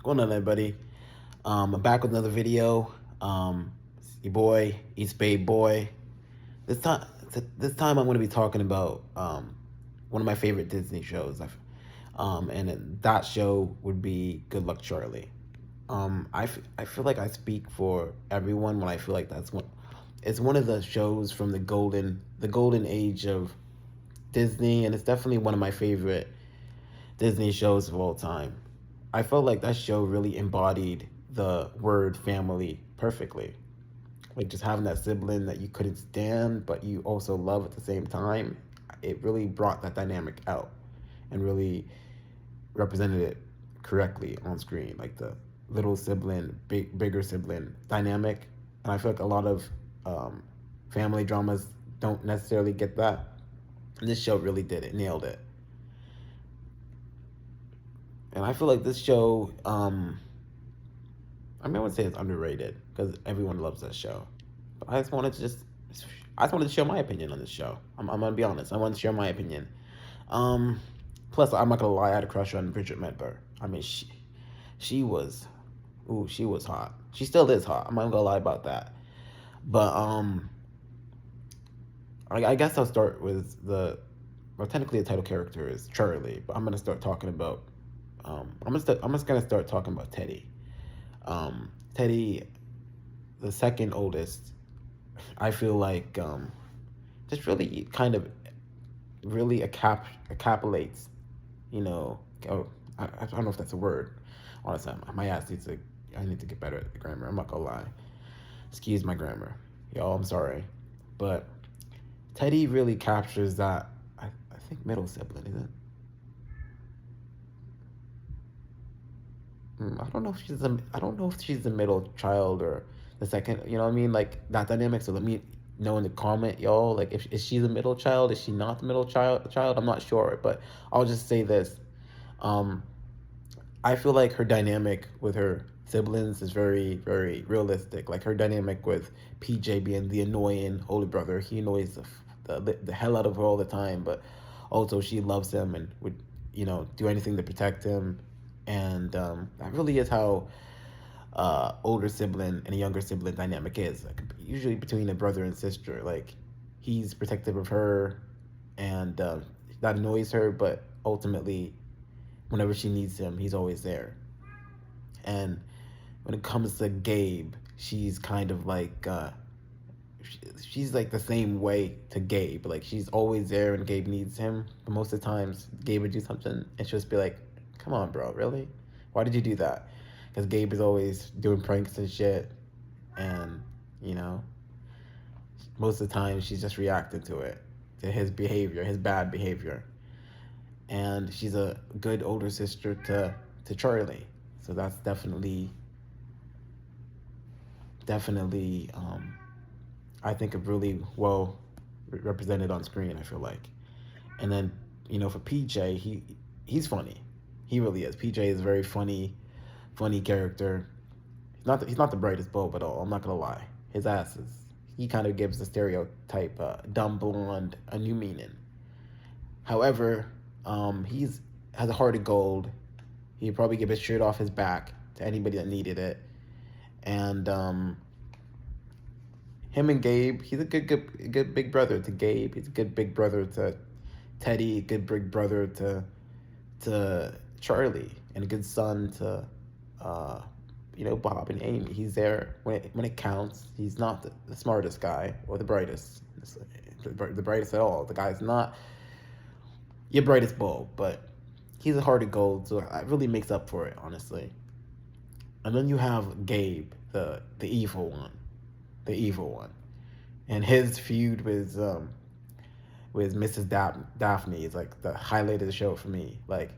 Going on, everybody? I'm back with another video. It's your boy, East Bay Boy. This time, this time I'm going to be talking about one of my favorite Disney shows. That show would be Good Luck Charlie. I feel like I speak for everyone when I feel like it's one of the shows from the golden age of Disney, and it's definitely one of my favorite Disney shows of all time. I felt like that show really embodied the word family perfectly. Like just having that sibling that you couldn't stand, but you also love at the same time. It really brought that dynamic out and really represented it correctly on screen. Like the little sibling, bigger sibling dynamic. And I feel like a lot of um, family dramas don't necessarily get that. And this show really did it, nailed it. And I feel like this show, I would say it's underrated because everyone loves that show. But I just wanted to share my opinion on this show. I'm gonna be honest. I wanted to share my opinion. Um, Plus, I'm not gonna lie. I had a crush on Bridget Medber. She was, ooh, she was hot. She still is hot. I'm not gonna lie about that. But I guess I'll start with well, technically the title character is Charlie, but I'm gonna start talking about, I'm just gonna start talking about Teddy. Teddy, the second oldest, I feel like just really kind of really encapsulates, you know. Oh, I don't know if that's a word. Honestly, I need to get better at the grammar. I'm not gonna lie. Excuse my grammar, y'all. I'm sorry, but Teddy really captures that. I think middle sibling, is it? I don't know if she's the middle child or the second. You know what I mean? Like that dynamic. So let me know in the comment, y'all. Like, if is she the middle child? Is she not the middle child? I'm not sure, but I'll just say this. Um, I feel like her dynamic with her siblings is very, very realistic. Like her dynamic with PJ being the annoying older brother. He annoys the hell out of her all the time, but also she loves him and would, do anything to protect him. And that really is how older sibling and a younger sibling dynamic is. Like usually between a brother and sister. Like he's protective of her, and that annoys her, but ultimately, whenever she needs him, he's always there. And when it comes to Gabe, she's kind of like she's like the same way to Gabe. Like she's always there when Gabe needs him. But most of the times, Gabe would do something and she'll just be like, "Come on, bro, really? Why did you do that?" Because Gabe is always doing pranks and shit, and you know, most of the time she's just reacting to it, to his behavior, his bad behavior. And she's a good older sister to Charlie. So that's definitely I think of really well represented on screen. I feel like, and then for PJ, he's funny. He really is. PJ is a very funny character. He's not the brightest bulb at all. I'm not gonna lie. His ass is. He kind of gives the stereotype dumb blonde a new meaning. However, he's has a heart of gold. He'd probably give his shirt off his back to anybody that needed it. And him and Gabe, he's a good big brother to Gabe. He's a good big brother to Teddy. Good big brother to Charlie, and a good son to Bob and Amy. He's there when it counts. He's not the smartest guy or the brightest, the brightest at all. The guy's not your brightest bulb, but he's a heart of gold, so it really makes up for it, honestly. And then you have Gabe, the evil one, and his feud with Mrs. Daphne is like the highlight of the show for me. Like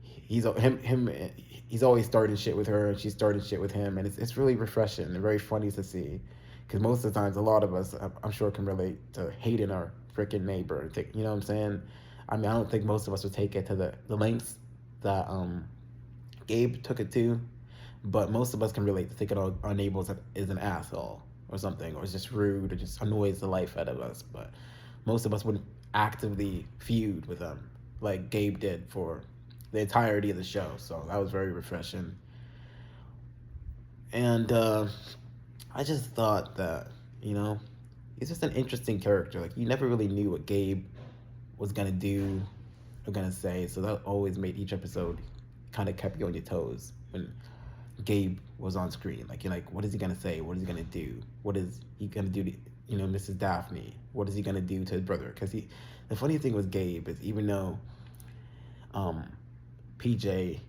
he's always starting shit with her, and she's starting shit with him, and it's really refreshing and very funny to see. Because most of the times, a lot of us, I'm sure, can relate to hating our freaking neighbor. You know what I'm saying? I mean, I don't think most of us would take it to the lengths that Gabe took it to, but most of us can relate to thinking our neighbor is an asshole or something, or is just rude, or just annoys the life out of us. But most of us wouldn't actively feud with them like Gabe did for the entirety of the show. So that was very refreshing. And I just thought that, you know, he's just an interesting character. Like, you never really knew what Gabe was gonna do or gonna say, so that always made each episode kind of kept you on your toes when Gabe was on screen. Like, you're like, what is he gonna say? What is he gonna do? What is he gonna do to, Mrs. Daphne? What is he gonna do to his brother? Because the funny thing with Gabe is, even though um, PJ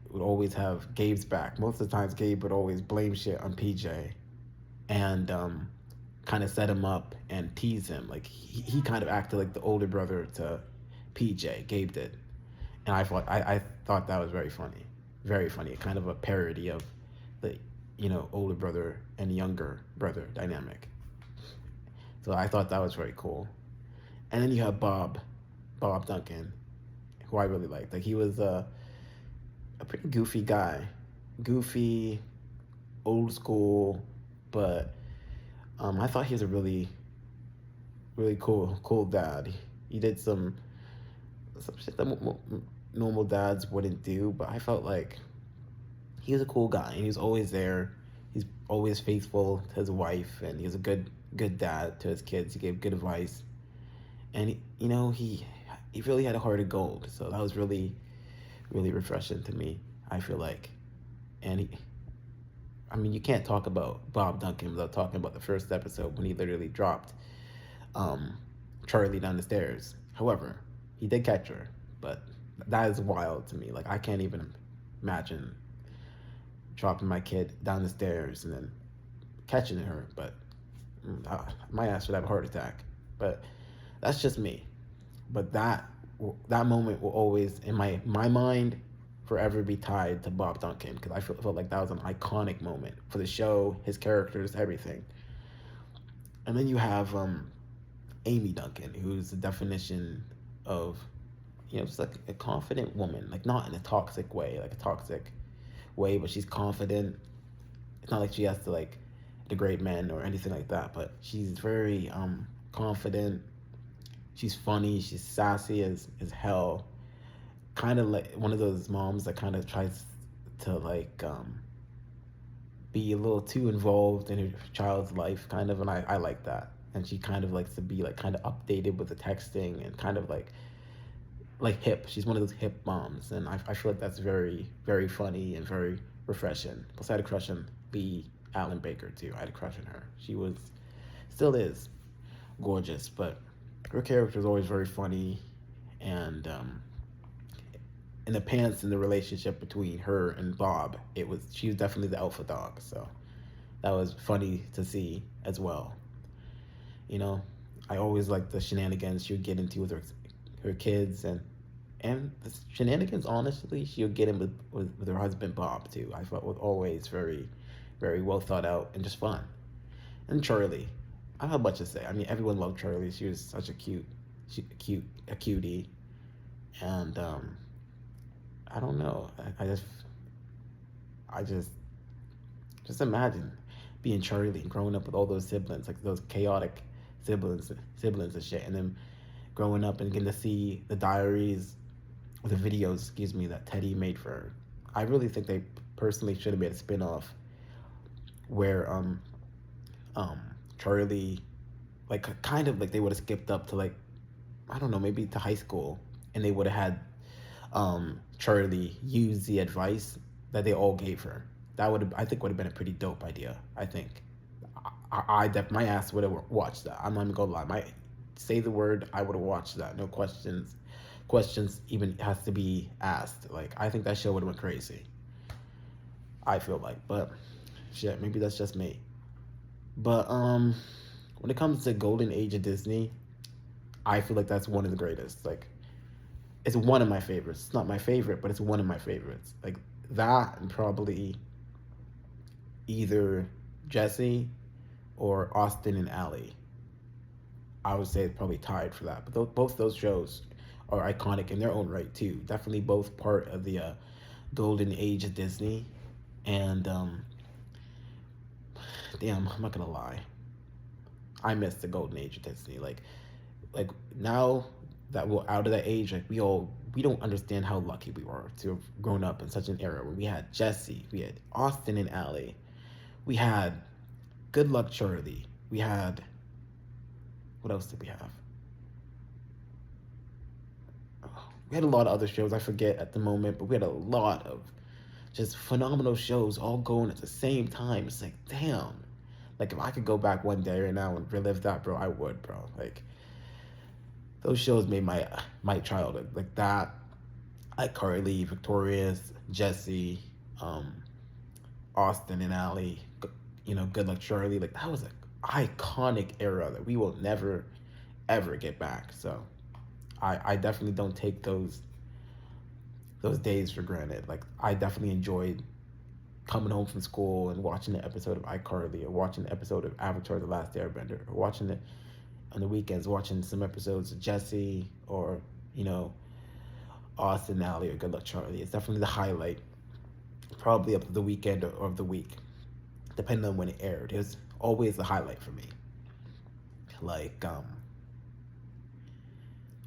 would always have Gabe's back, most of the times Gabe would always blame shit on PJ and kind of set him up and tease him. Like, he kind of acted like the older brother to PJ. Gabe did, and I thought that was very funny, very funny. Kind of a parody of the older brother and younger brother dynamic. So I thought that was very cool. And then you have Bob Duncan, who I really liked. Like, he was a pretty goofy guy, goofy, old school, but I thought he was a really cool dad. He did some shit that normal dads wouldn't do, but I felt like he was a cool guy, and he was always there. He's always faithful to his wife, and he was a good dad to his kids. He gave good advice, and he really had a heart of gold. So that was really refreshing to me, I feel like. And I mean, you can't talk about Bob Duncan without talking about the first episode when he literally dropped um, Charlie down the stairs. However, he did catch her, but that is wild to me. Like, I can't even imagine dropping my kid down the stairs and then catching her. But my ass would have a heart attack. But that's just me. But that moment will always, in my mind, forever be tied to Bob Duncan, because I felt like that was an iconic moment for the show, his characters, everything. And then you have Amy Duncan, who's the definition of, just like a confident woman, like not in a toxic way, but she's confident. It's not like she has to like degrade men or anything like that, but she's very confident. She's funny. She's sassy as hell. Kind of like one of those moms that kind of tries to like be a little too involved in her child's life, kind of, and I like that. And she kind of likes to be like kind of updated with the texting and kind of like hip. She's one of those hip moms, and I feel like that's very funny and very refreshing. Plus, I had a crush on Lee Allen Baker too. I had a crush on her. She still is gorgeous, but her character is always very funny, and in the pants in the relationship between her and Bob, she was definitely the alpha dog. So that was funny to see as well. I always liked the shenanigans she would get into with her kids, and the shenanigans, honestly, she would get in with her husband Bob too. I thought was always very well thought out and just fun. And Charlie, I don't have much to say. I mean, everyone loved Charlie. She was such a cutie, and I don't know. I just imagine being Charlie and growing up with all those siblings, like those chaotic siblings and shit, and then growing up and getting to see the diaries, the videos, excuse me, that Teddy made for her. I really think they personally should have made a spin-off where Charlie, like, kind of like they would have skipped up to, like, I don't know, maybe to high school, and they would have had Charlie use the advice that they all gave her. I think would have been a pretty dope idea. I think my ass would have watched that. I'm not even gonna lie. Say the word, I would have watched that. No questions even has to be asked. Like, I think that show would have went crazy. I feel like, but shit, maybe that's just me. But when it comes to Golden Age of Disney, I feel like that's one of the greatest. Like, it's one of my favorites. It's not my favorite, but it's one of my favorites. Like, that, and probably either Jesse or Austin and Ally. I would say it's probably tied for that. But both those shows are iconic in their own right too. Definitely both part of the Golden Age of Disney. And damn, I'm not gonna lie, I miss the Golden Age of Disney. Like now that we're out of that age, like we don't understand how lucky we were to have grown up in such an era where we had Jesse, we had Austin and Ally, We had Good Luck Charlie. We had, what else did we have? We had a lot of other shows. I forget at the moment, but we had a lot of just phenomenal shows all going at the same time. It's like, damn. Like, if I could go back one day right now and relive that, bro, I would, bro. Like, those shows made my childhood. Like that, like Carly, Victorious, Jesse, um, Austin and Allie, Good Luck Charlie. Like that was an iconic era that we will never ever get back. So I definitely don't take those days for granted. Like I definitely enjoyed coming home from school and watching the episode of iCarly or watching the episode of Avatar: The Last Airbender or watching it on the weekends, watching some episodes of Jesse or you know Austin Alley or Good Luck Charlie. It's definitely the highlight, probably of the weekend or of the week, depending on when it aired. It was always the highlight for me. Like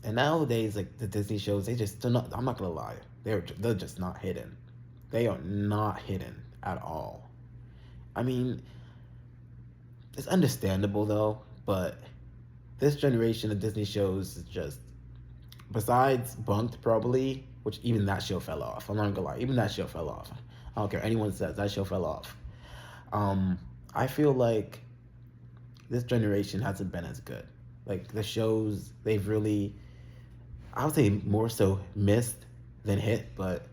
and nowadays like the Disney shows, they're not. I'm not gonna lie, they're just not hidden. They are not hidden at all. I mean, it's understandable though, but this generation of Disney shows is just, besides Bunked probably, which even that show fell off. I'm not gonna lie, even that show fell off. I don't care anyone says that show fell off. Um, I feel like this generation hasn't been as good. Like the shows they've really, I would say more so missed than hit, but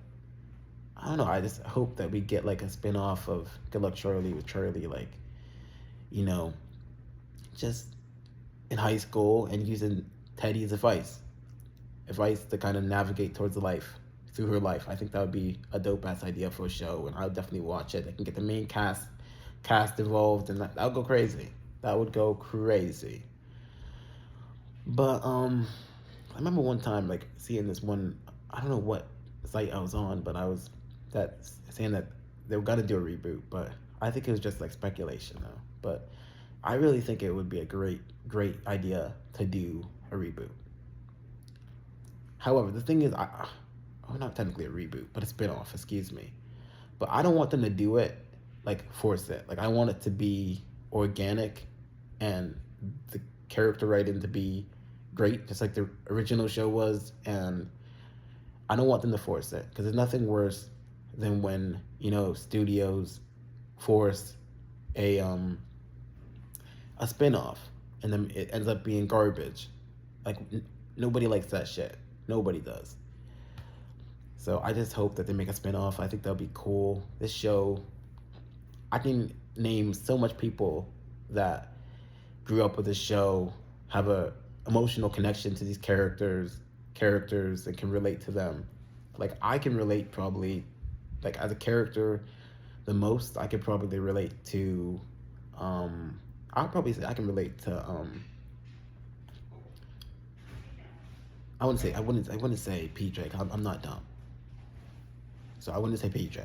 I don't know. I just hope that we get like a spin off of Good Luck Charlie with Charlie, like, you know, just in high school and using Teddy's advice to kind of navigate towards the life through her life. I think that would be a dope ass idea for a show, and I would definitely watch it. I can get the main cast involved, and that would go crazy. That would go crazy. But I remember one time like seeing this one. I don't know what site I was on, but I was that saying that they were gonna do a reboot, but I think it was just like speculation though. But I really think it would be a great idea to do a reboot. However, the thing is, not technically a reboot, but a spinoff. Excuse me. But I don't want them to do it like force it. Like I want it to be organic, and the character writing to be great, just like the original show was. And I don't want them to force it because there's nothing worse than when studios force a spinoff and then it ends up being garbage. Like nobody likes that shit. Nobody does. So I just hope that they make a spinoff. I think that'll be cool. This show, I can name so much people that grew up with this show, have a emotional connection to these characters and can relate to them. Like I can relate probably, like as a character, the most I could probably relate to. I'll probably say I can relate to. I wouldn't say PJ. I'm not dumb. So I wouldn't say PJ.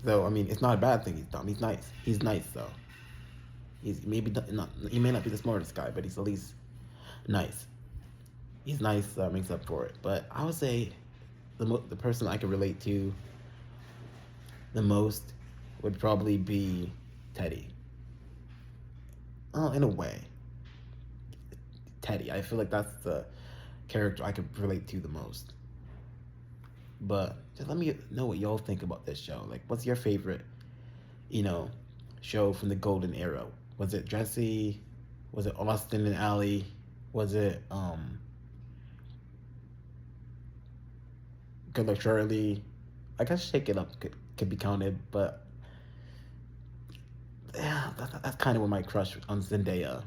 Though I mean, it's not a bad thing. He's dumb. He's nice. He's nice though. He's maybe not. He may not be the smartest guy, but he's at least nice. He's nice. Makes up for it. But I would say the person I could relate to the most would probably be Teddy. Oh, in a way, Teddy. I feel like that's the character I could relate to the most. But just let me know what y'all think about this show. Like, what's your favorite, you know, show from the golden era? Was it Jesse? Was it Austin and Allie? Was it Good Luck Charlie? I guess Shake It Up could be counted, but yeah, that's kind of where my crush on Zendaya.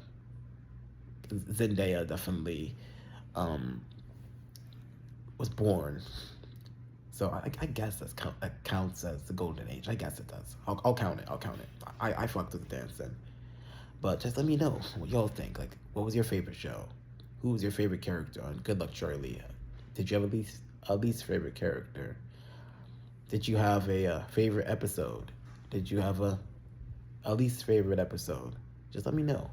Zendaya definitely um, was born. So I guess that counts as the golden age. I guess it does. I'll count it. I'll count it. I fucked with the dancing. But just let me know what y'all think. Like, what was your favorite show? Who was your favorite character on Good Luck Charlie? Did you have a least favorite character? Did you have a favorite episode? Did you have a least favorite episode? Just let me know.